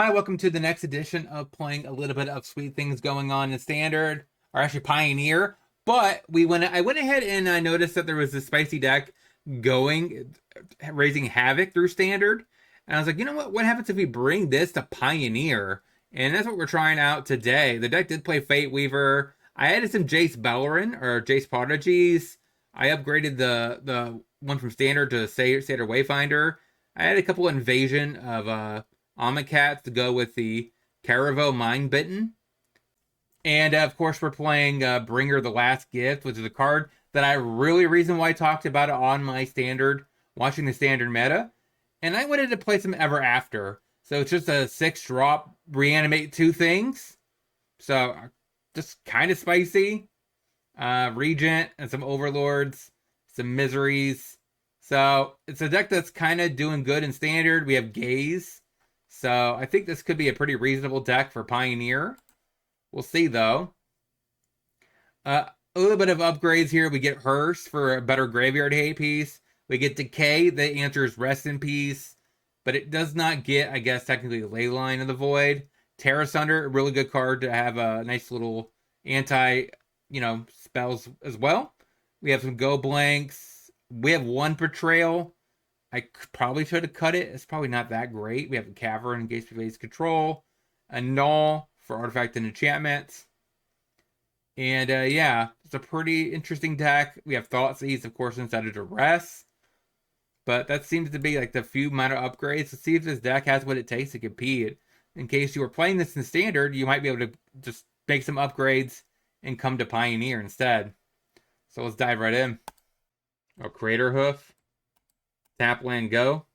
Hi, welcome to the next edition of playing a little bit of sweet things going on in Standard, or actually Pioneer. But I went ahead and I noticed that there was a spicy deck going, raising havoc through Standard. And I was like, you know what? What happens if we bring this to Pioneer? And that's what we're trying out today. The deck did play Fate Weaver. I added some Jace Bellerin or Jace Prodigies. I upgraded the one from Standard to Standard Wayfinder. I had a couple invasion of Omicats to go with the Caravo Mindbitten. And of course, we're playing Bringer the Last Gift, which is a card that I really reason why I talked about it on my standard, watching the standard meta. And I wanted to play some Ever After. So it's just a 6-drop, reanimate 2 things. So just kind of spicy. Regent and some Overlords, some Miseries. So it's a deck that's kind of doing good in standard. We have Gaze. So I think this could be a pretty reasonable deck for Pioneer. We'll see, though. A little bit of upgrades here. We get Hearse for a better graveyard hate piece. We get Decay. The answer is Rest in Peace. But it does not get, I guess, technically Leyline of the Void. Terra Sunder, a really good card to have a nice little anti, spells as well. We have some Go Blanks. We have one Betrayal. I probably should have cut it. It's probably not that great. We have a Cavern in case we face control, a Null for artifact and enchantments. And yeah, it's a pretty interesting deck. We have Thoughtseize, of course, instead of Duress. But that seems to be like the few minor upgrades to see if this deck has what it takes to compete. In case you were playing this in Standard, you might be able to just make some upgrades and come to Pioneer instead. So let's dive right in. Oh, Crater Hoof. Tap land go.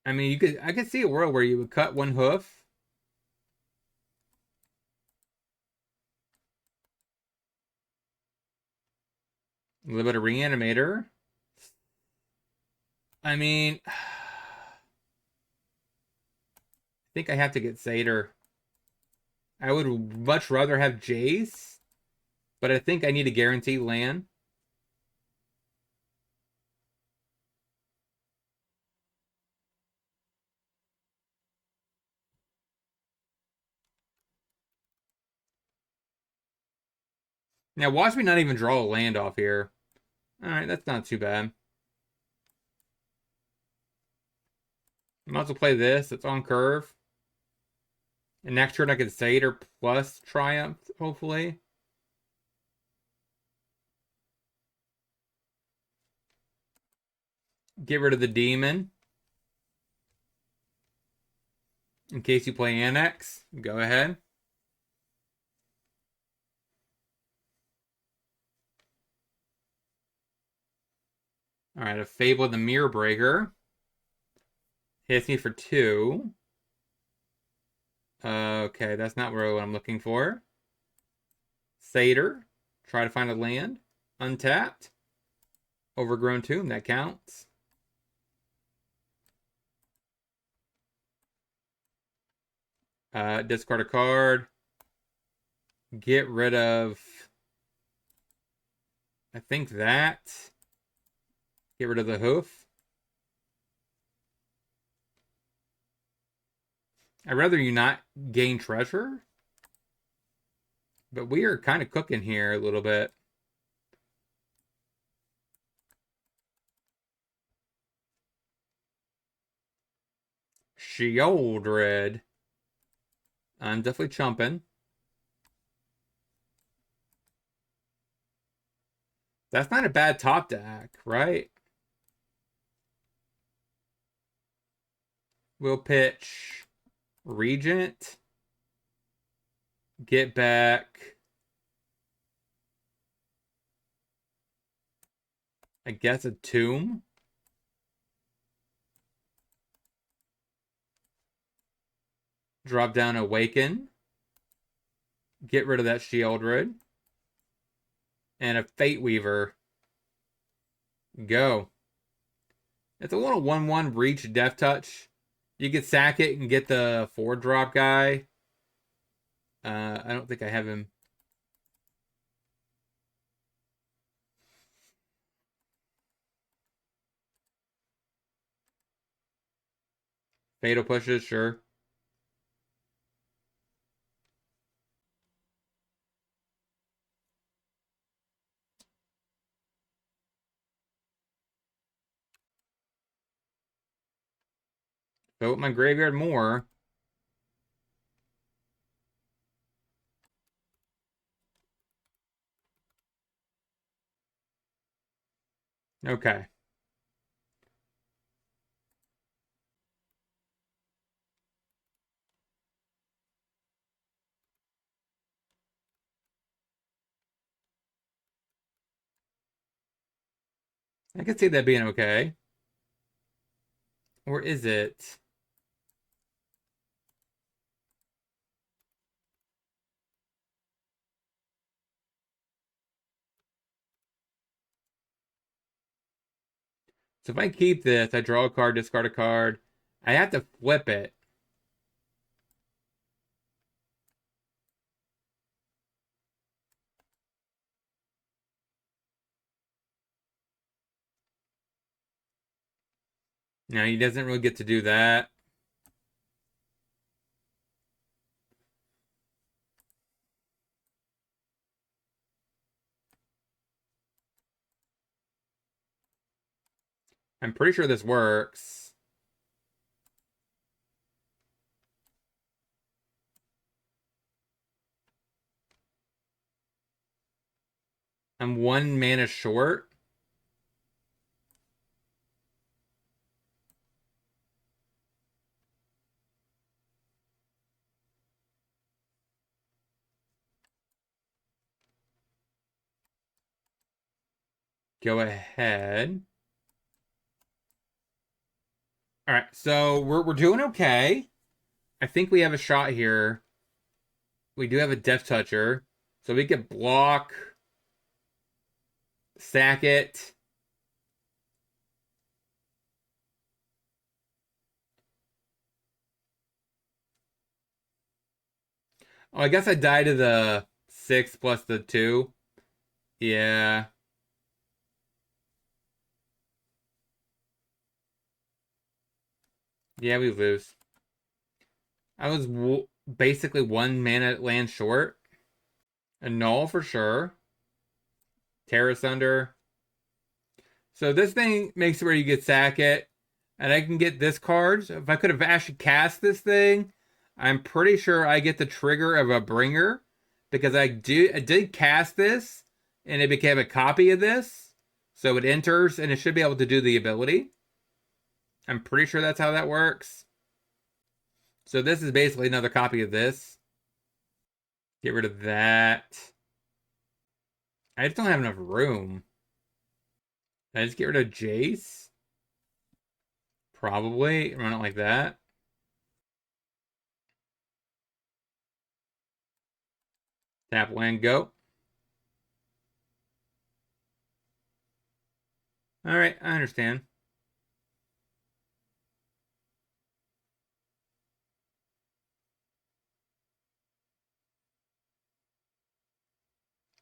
I mean, I could see a world where you would cut one hoof. A little bit of Reanimator. I mean, I think I have to get Satyr. I would much rather have Jace, but I think I need a guaranteed land. Now, watch me not even draw a land off here. Alright, that's not too bad. I might as well play this. It's on curve. And next turn I can Satyr plus Triumph, hopefully. Get rid of the Demon. In case you play Annex, go ahead. Alright, a Fable of the Mirror Breaker. Hits me for 2. Okay, that's not really what I'm looking for. Satyr. Try to find a land. Untapped. Overgrown Tomb, that counts. Discard a card. Get rid of... I think that. Get rid of the hoof. I'd rather you not gain treasure. But we are kind of cooking here a little bit. Sheoldred. I'm definitely chumping. That's not a bad top deck, right? We'll pitch Regent. Get back. I guess a Tomb. Drop down Awaken. Get rid of that Sheoldred. And a Fate Weaver. Go. It's a little 1-1 reach Death Touch. You could sack it and get the 4-drop guy. I don't think I have him. Fatal pushes, sure. Fill up my graveyard more. Okay. I can see that being okay. Or is it? So if I keep this, I draw a card, discard a card. I have to flip it. Now he doesn't really get to do that. I'm pretty sure this works. I'm 1 mana short. Go ahead. All right, so we're doing okay. I think we have a shot here. We do have a Death Toucher, so we can block, sack it. Oh, I guess I die to the 6 plus the 2. Yeah. Yeah, we lose. I was basically 1 mana land short. A null for sure. Terra Sunder. So this thing makes it where you get sack it. And I can get this card. So if I could have actually cast this thing, I'm pretty sure I get the trigger of a bringer. Because I did cast this, and it became a copy of this. So it enters, and it should be able to do the ability. I'm pretty sure that's how that works. So this is basically another copy of this. Get rid of that. I just don't have enough room. Can I just get rid of Jace? Probably. Run it like that. Tap land, go. Alright, I understand.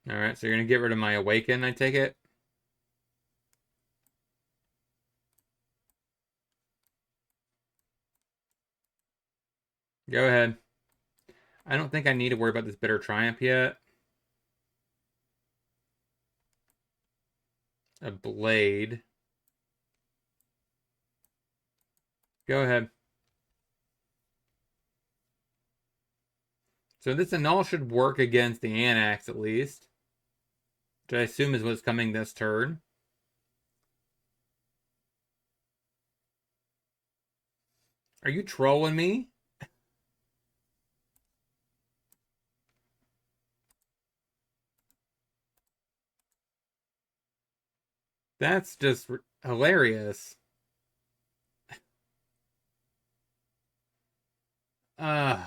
Alright, so you're gonna get rid of my Awaken, I take it? Go ahead. I don't think I need to worry about this Bitter Triumph yet. A Blade. Go ahead. So this Annul should work against the Anax at least. Which I assume is what's coming this turn. Are you trolling me? That's just hilarious. Uh,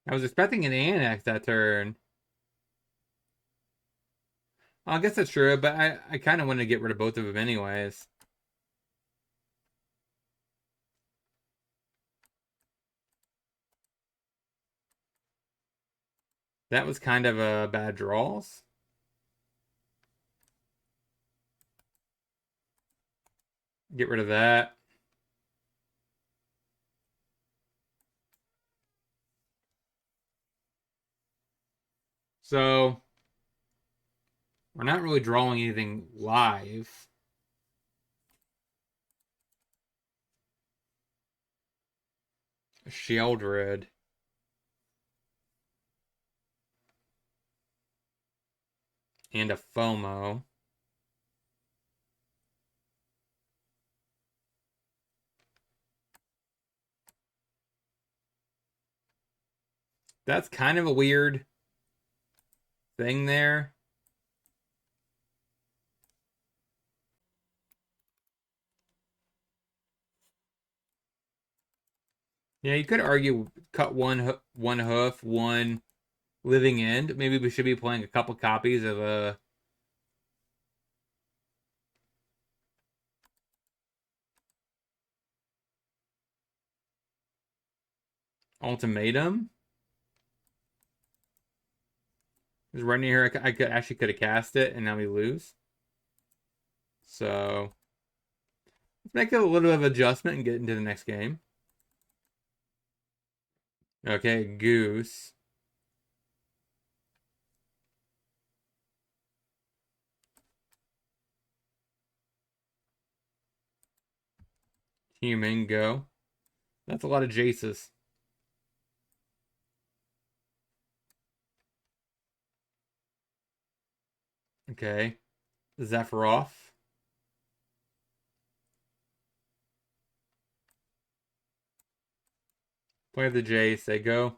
I was expecting an Anax that turn. Well, I guess that's true, but I kind of want to get rid of both of them anyways. That was kind of a bad draws. Get rid of that. So we're not really drawing anything live. Sheldred. And a FOMO. That's kind of a weird thing there. Yeah, you could argue cut one hoof, one living end. Maybe we should be playing a couple copies of a ultimatum. Because right near here, I could have cast it, and now we lose. So let's make a little bit of adjustment and get into the next game. Okay, Goose. Human, go. That's a lot of Jaces. Okay. Zephyroth. Play the Jace. They go.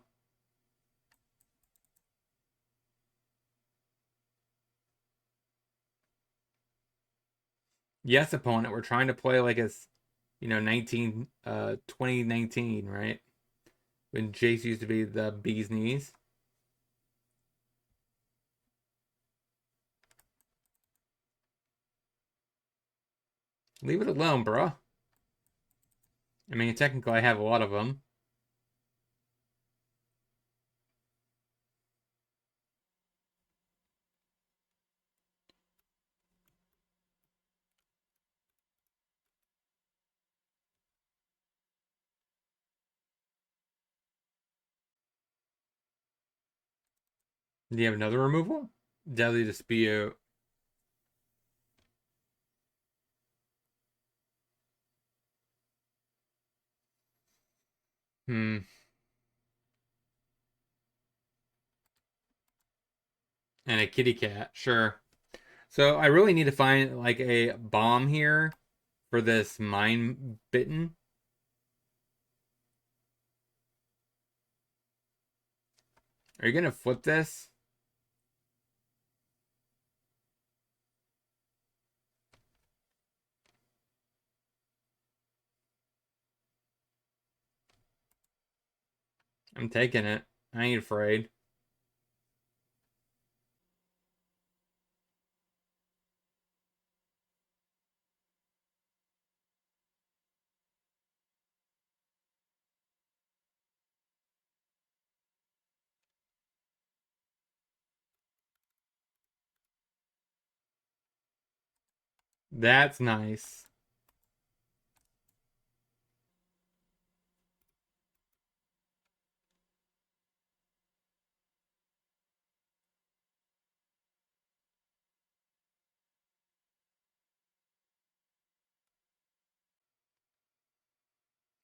Yes, opponent. We're trying to play like it's, 2019, right? When Jace used to be the bee's knees. Leave it alone, bruh. I mean, technically, I have a lot of them. Do you have another removal? Deadly Dispute. Hmm. And a kitty cat. Sure. So I really need to find like a bomb here for this Mind Bitten. Are you gonna flip this? I'm taking it. I ain't afraid. That's nice.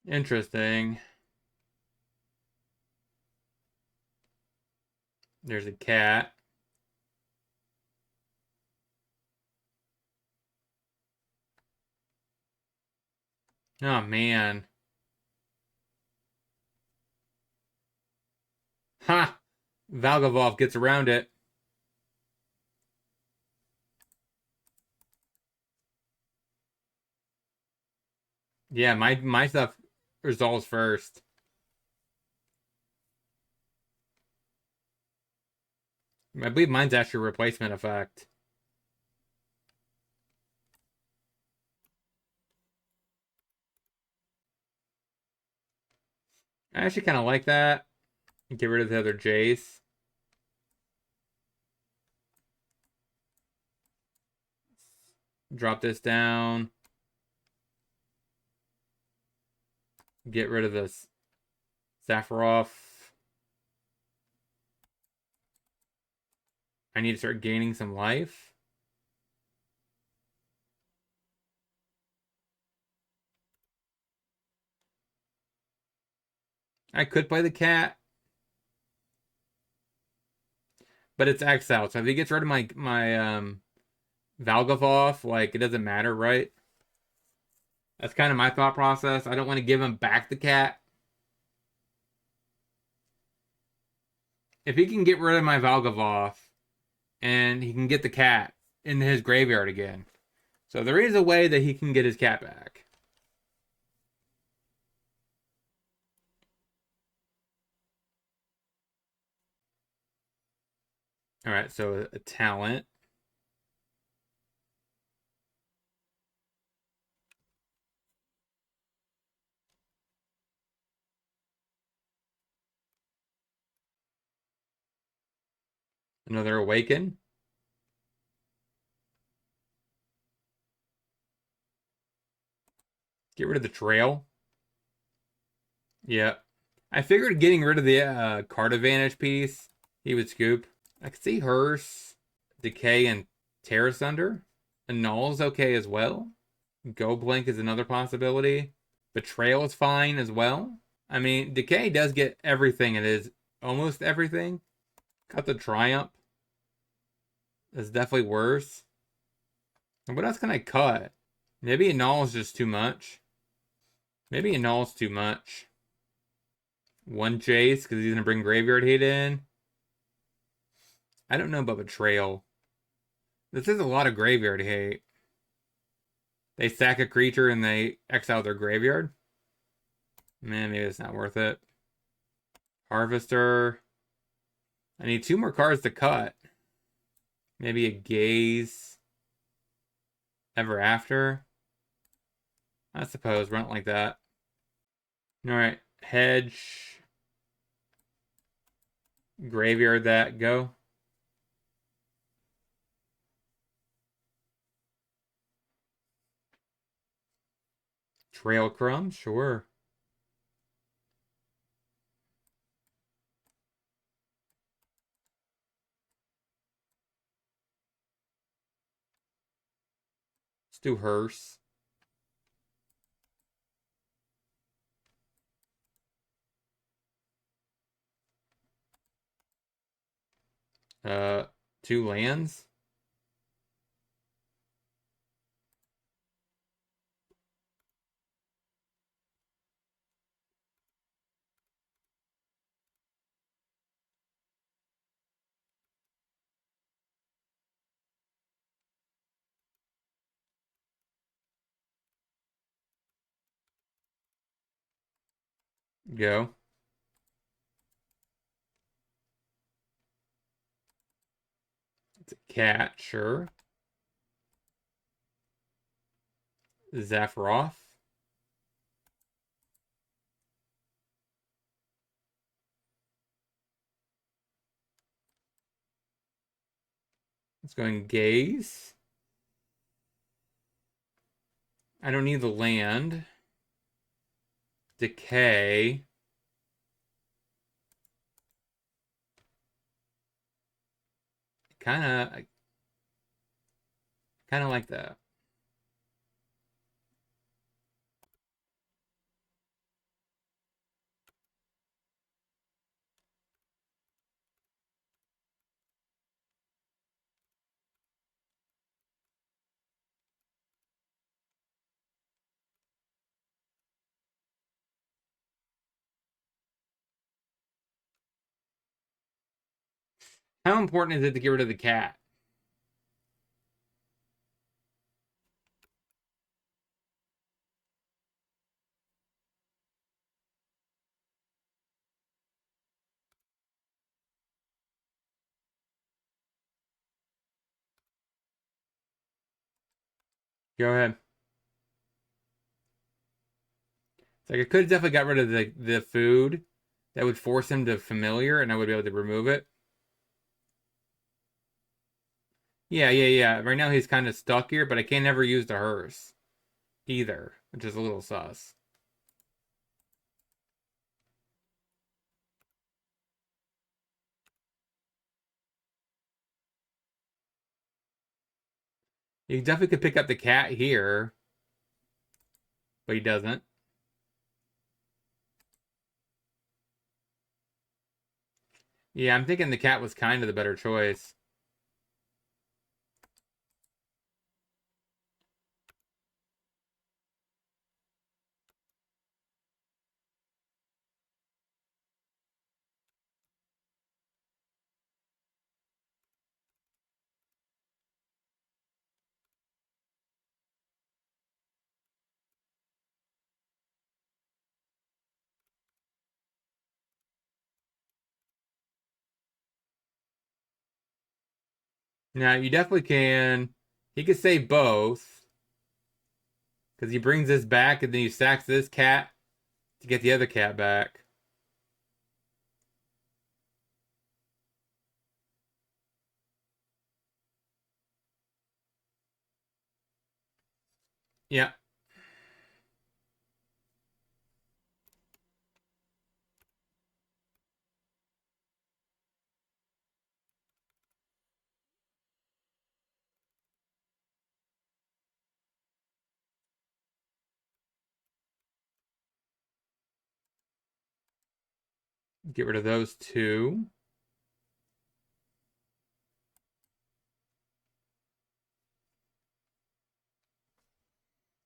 Interesting. There's a cat. Oh man. Ha! Valgavov gets around it. Yeah, my stuff resolves first. I believe mine's actually a replacement effect. I actually kind of like that. Get rid of the other Jace. Drop this down. Get rid of this Sephiroth. I need to start gaining some life. I could play the cat, but it's exiled. So if he gets rid of my Valgavoth, like, it doesn't matter, right? That's kind of my thought process. I don't want to give him back the cat. If he can get rid of my Valgavoth and he can get the cat in his graveyard again. So there is a way that he can get his cat back. All right, so a talent. Another awaken. Get rid of the trail. Yeah. I figured getting rid of the card advantage piece, he would scoop. I could see Hearse, Decay, and Terra Sunder. Annul is okay as well. Go Blink is another possibility. Betrayal is fine as well. I mean, Decay does get everything. It is almost everything. Cut the Triumph. That's definitely worse. And what else can I cut? Maybe Annul is just too much. Maybe Annul is too much. One Chase, because he's going to bring Graveyard Hate in. I don't know about Betrayal. This is a lot of Graveyard Hate. They sack a creature and they exile their graveyard. Man, maybe it's not worth it. Harvester. I need 2 more cards to cut. Maybe a Gaze. Ever After. I suppose. Run it like that. Alright. Hedge. Graveyard that. Go. Trail Crumb. Sure. Let's do Hearse. Uh, 2 lands. Go. It's a cat. Sure. Sephiroth. Let's go and Gaze. I don't need the land. Decay. Kind of like that. How important is it to get rid of the cat? Go ahead. It's like I could have definitely got rid of the food. That would force him to familiar, and I would be able to remove it. Yeah. Right now he's kind of stuck here, but I can't ever use the hearse either, which is a little sus. You definitely could pick up the cat here, but he doesn't. Yeah, I'm thinking the cat was kind of the better choice. Now, you definitely can. He could save both, because he brings this back and then he stacks this cat to get the other cat back. Yeah. Get rid of those two.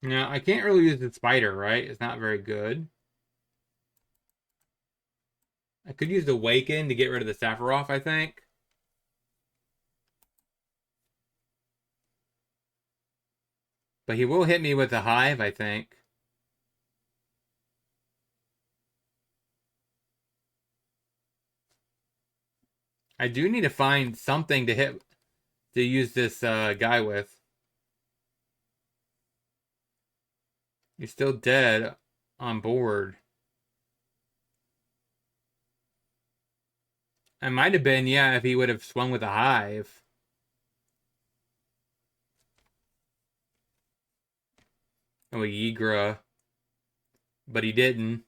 Now, I can't really use the spider, right? It's not very good. I could use the Awaken to get rid of the Sephiroth, I think. But he will hit me with the Hive, I think. I do need to find something to use this guy with. He's still dead on board. I might have been, yeah, if he would have swung with a Hive. Oh, a Yigra. But he didn't.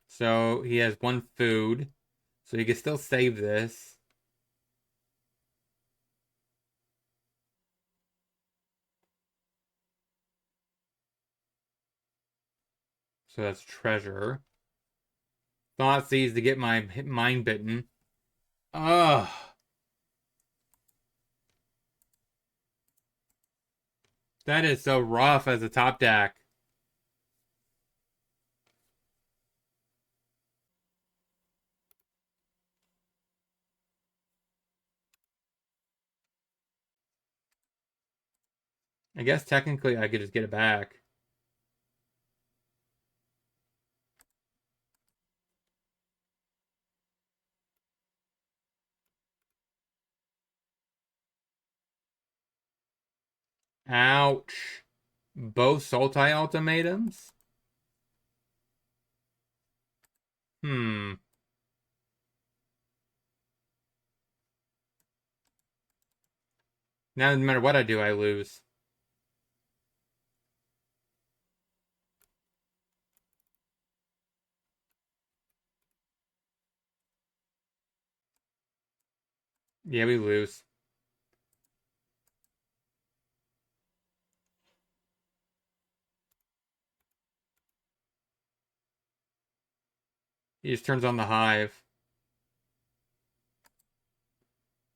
So he has one food. So he can still save this. So that's treasure. Thoughtseize to get my mind bitten. Ugh. That is so rough as a top deck. I guess technically I could just get it back. Ouch. Both Sultai ultimatums? Hmm. Now no matter what I do, I lose. Yeah, we lose. He just turns on the hive.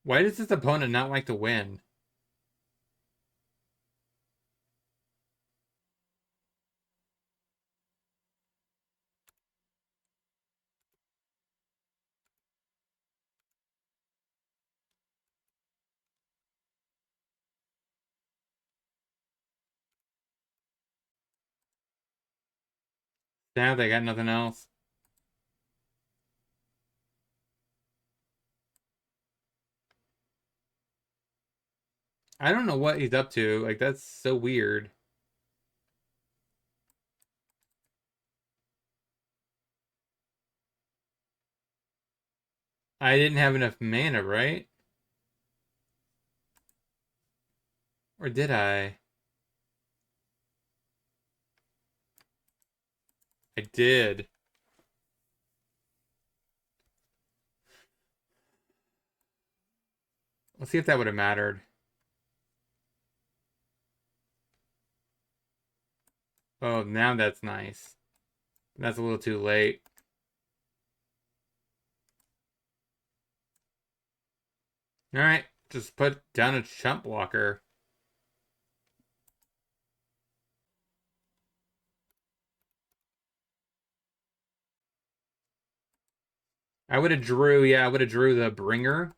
Why does this opponent not like to win? Now they got nothing else. I don't know what he's up to. Like, that's so weird. I didn't have enough mana, right? Or did I? I did. Let's see if that would have mattered. Oh, now that's nice. That's a little too late. Alright, just put down a chump blocker. I would have drew, yeah, I would have drew the bringer.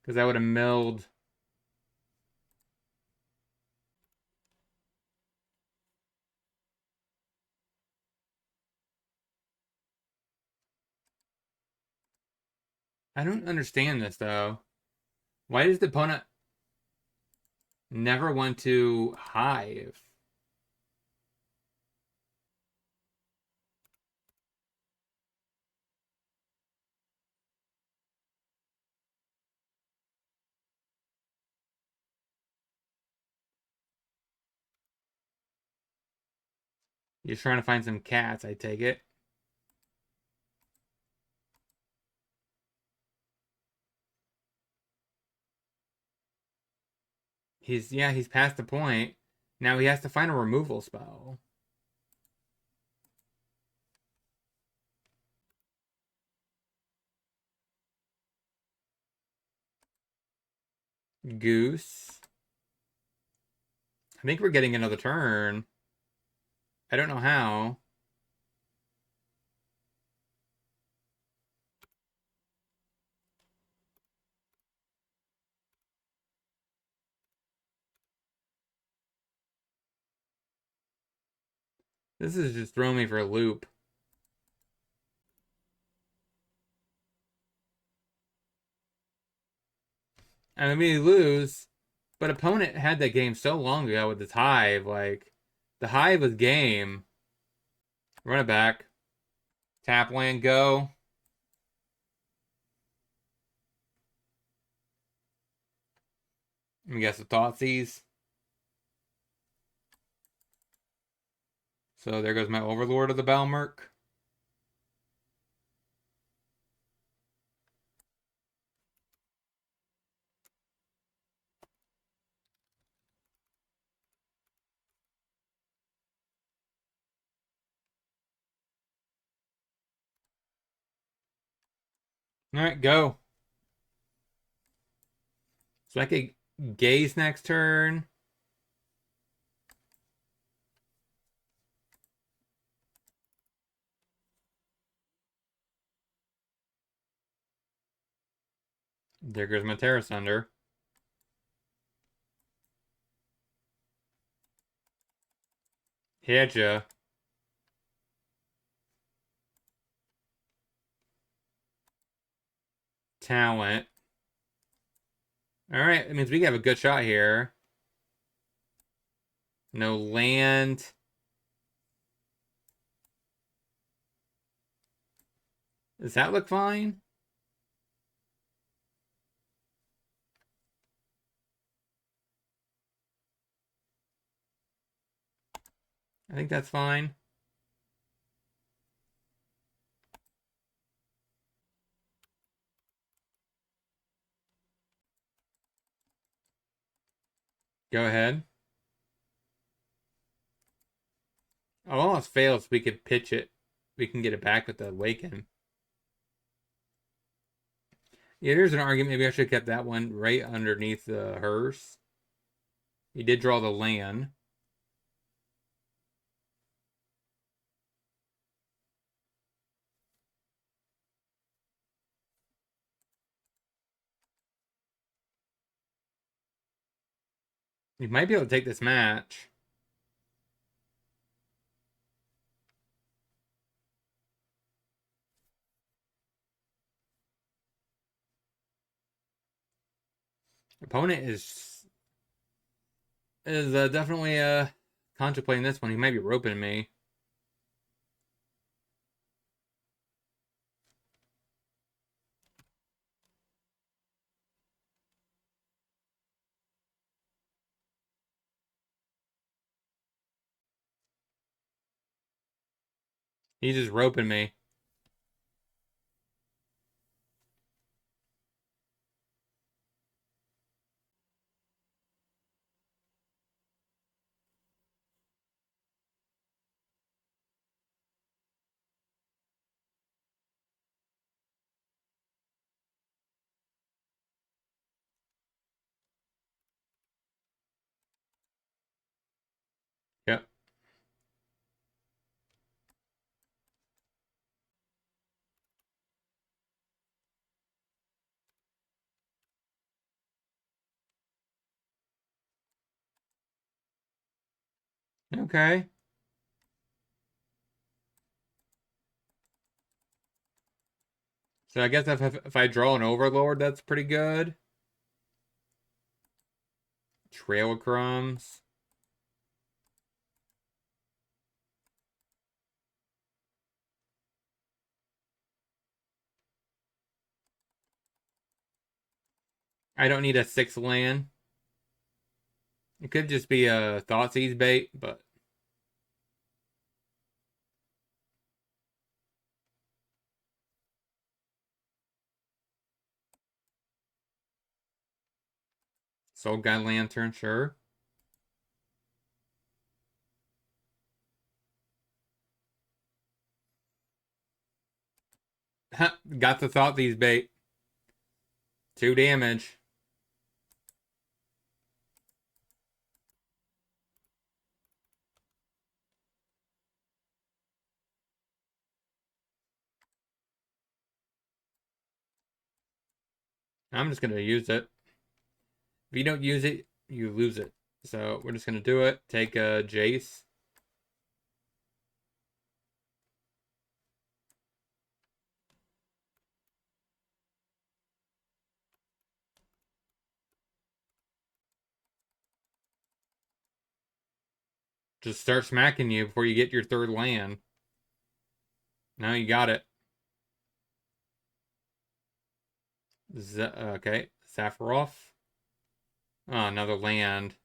Because I would have milled. I don't understand this, though. Why does the opponent never want to hive? You're trying to find some cats, I take it. He's past the point. Now he has to find a removal spell. Goose. I think we're getting another turn. I don't know how. This is just throwing me for a loop. And I mean, lose, but opponent had that game so long ago with this hive. Like, the hive was game. Run it back. Tap land, go. Let me guess the Thoughtseize. So there goes my Overlord of the Balmerk. Alright, go. So I could gaze next turn. There goes my Terra Sunder. Hit ya. Talent. Alright, that means we have a good shot here. No land. Does that look fine? I think that's fine. Go ahead. Oh, almost fails. We could pitch it. We can get it back with the Awaken. Yeah, there's an argument. Maybe I should have kept that one right underneath the hearse. He did draw the land. He might be able to take this match. Opponent is definitely contemplating this one. He might be roping me. He's just roping me. Yep. Okay. So I guess if I draw an Overlord, that's pretty good. Trail of Crumbs. I don't need a 6 land. It could just be a Thoughtseize bait, but Soul Guide Lantern, sure. Got the Thoughtseize bait. 2 damage. I'm just gonna use it. If you don't use it, you lose it. So we're just gonna do it. Take a Jace. Just start smacking you before you get your 3rd land. Now you got it. Okay, Sephiroth. Oh, another land.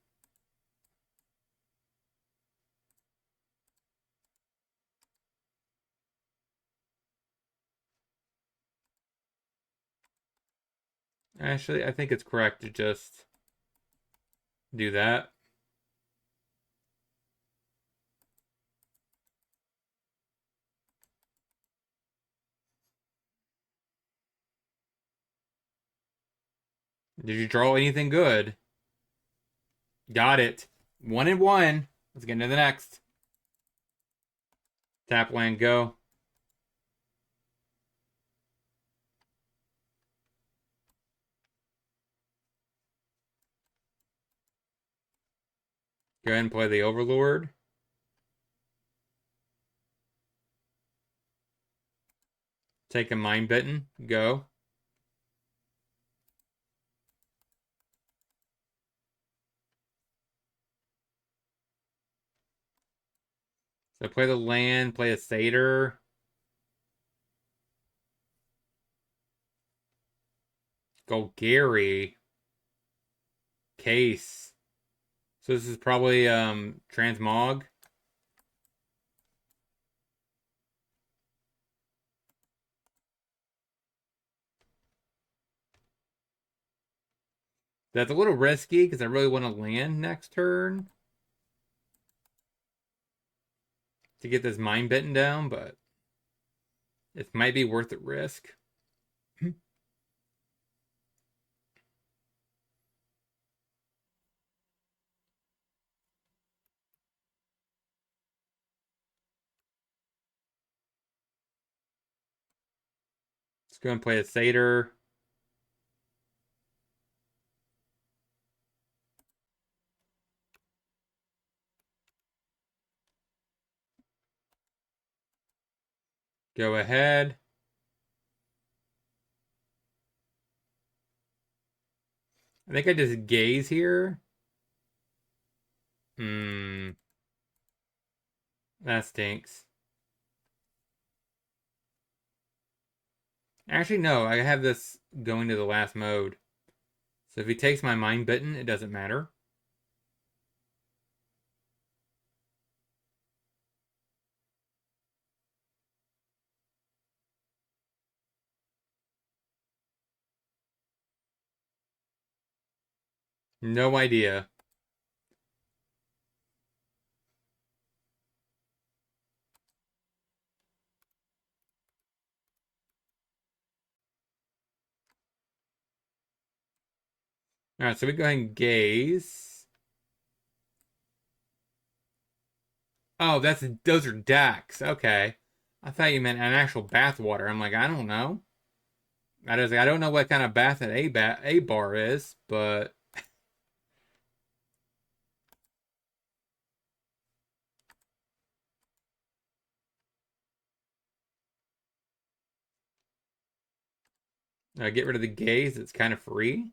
Actually, I think it's correct to just do that. Did you draw anything good? Got it. 1 and 1. Let's get into the next. Tap land, go. Go ahead and play the Overlord. Take a Mind Bitten, go. So play the land, play a Satyr. Go Gary. Case. So this is probably Transmog. That's a little risky because I really want to land next turn to get this Mind Bitten down, but it might be worth the risk. Let's go and play a Satyr. Go ahead. I think I just gaze here. That stinks. Actually, no, I have this going to the last mode. So if he takes my Mind Bitten, it doesn't matter. No idea. All right, so we go ahead and gaze. Oh, those are decks. Okay. I thought you meant an actual bath water. I'm like, I don't know. I don't know what kind of bath an A bar is, but get rid of the gaze. It's kind of free.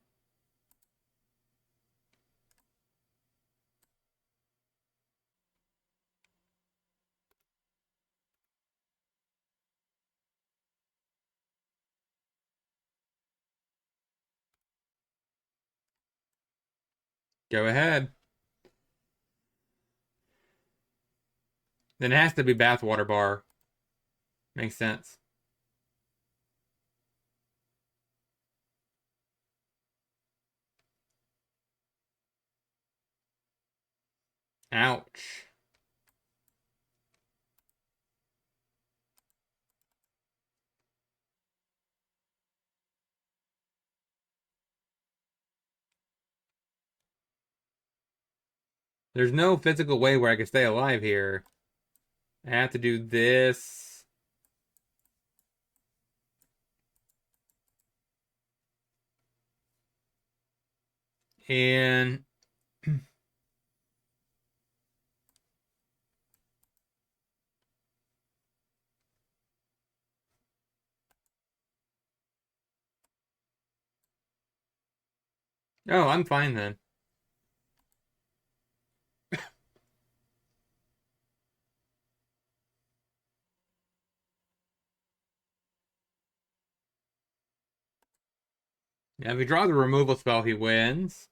Go ahead. Then it has to be bathwater bar. Makes sense. Ouch. There's no physical way where I can stay alive here. I have to do this. And oh, I'm fine then. Yeah, if he draws a removal spell, he wins.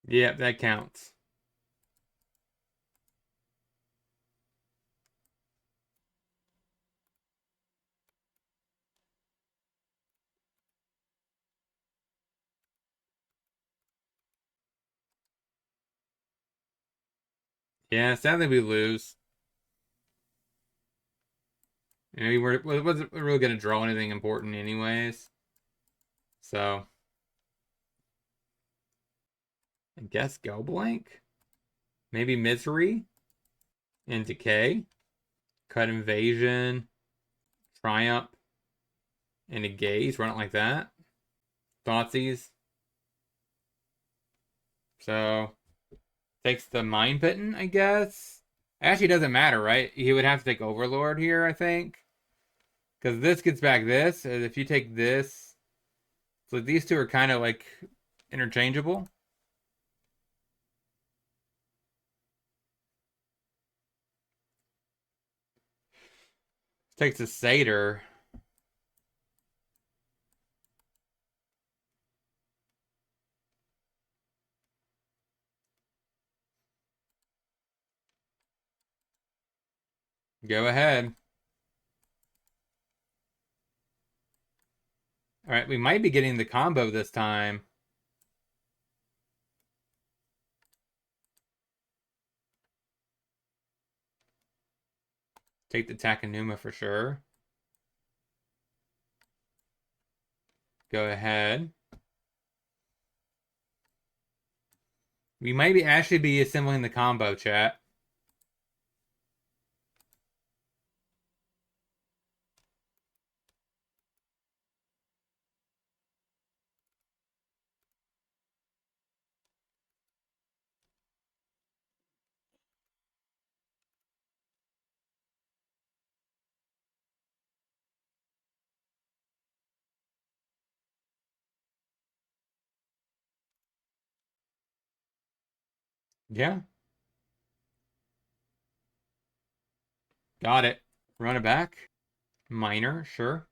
Yeah, that counts. Yeah, sadly we lose. You know, we wasn't really going to draw anything important anyways. So, I guess go blank. Maybe Misery and Decay. Cut Invasion. Triumph. And a Gaze. Run it like that. Thoughtseize. So, takes the Mind Pitten, I guess. Actually, doesn't matter, right? He would have to take Overlord here, I think. Because this gets back this. And if you take this. So these two are kind of like interchangeable. Takes a Satyr. Go ahead. All right, we might be getting the combo this time. Take the Takanuma for sure. Go ahead. We might be actually be assembling the combo, chat. Yeah, got it. Run it back. Minor, sure.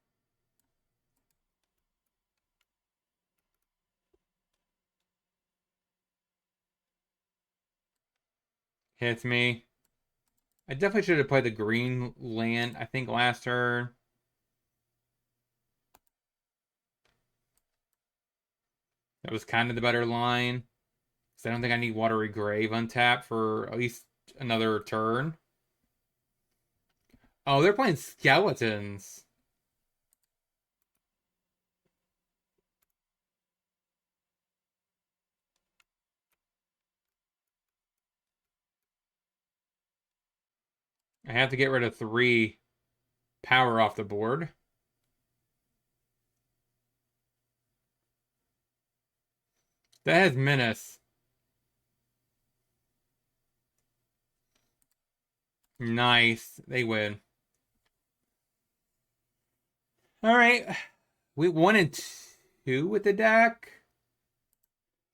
hits me. I definitely should have played the green land, I think, last turn. That was kind of the better line. Because I don't think I need Watery Grave untapped for at least another turn. Oh, they're playing skeletons. I have to get rid of 3 power off the board. That has Menace. Nice. They win. All right. We 1 and 2 with the deck.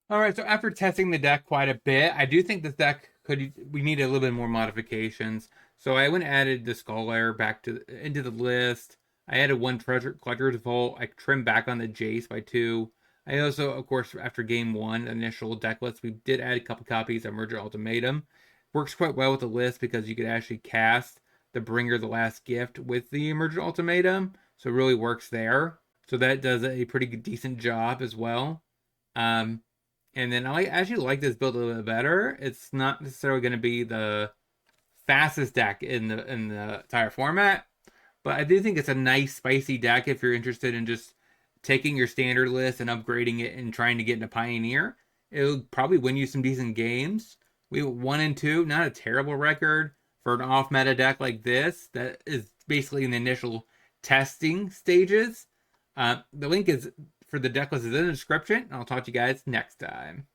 All right. So after testing the deck quite a bit, I do think this deck we need a little bit more modifications. So I went and added the Scholar back into the list. I added 1 Treasure Collector's Vault. I trimmed back on the Jace by 2. I also, of course, after game 1, initial deck list, we did add a couple copies of Merger Ultimatum. Works quite well with the list because you could actually cast the Bringer the Last Gift with the Emergent Ultimatum. So it really works there. So that does a pretty decent job as well. Um, and then I actually like this build a little bit better. It's not necessarily going to be the fastest deck in the entire format, but I do think it's a nice spicy deck if you're interested in just taking your standard list and upgrading it and trying to get into Pioneer. It'll probably win you some decent games. We 1 and 2, not a terrible record for an off meta deck like this that is basically in the initial testing stages. The link is for the deck list is in the description. I'll talk to you guys next time.